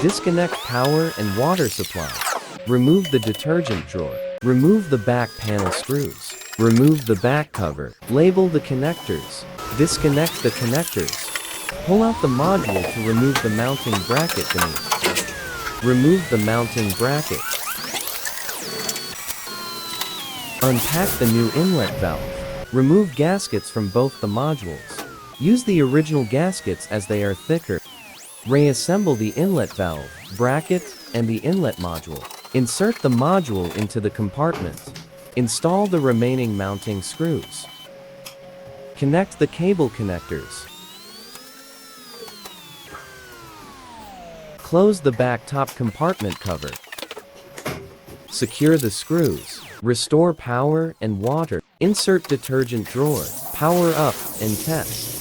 Disconnect power and water supply. Remove the detergent drawer. Remove the back panel screws. Remove the back cover. Label the connectors. Disconnect the connectors. Pull out the module to remove the mounting bracket beneath. Remove the mounting bracket. Unpack the new inlet valve. Remove gaskets from both the modules. Use the original gaskets as they are thicker. Reassemble the inlet valve, bracket, and the inlet module. Insert the module into the compartment. Install the remaining mounting screws. Connect the cable connectors. Close the back top compartment cover. Secure the screws. Restore power and water. Insert detergent drawer. Power up and test.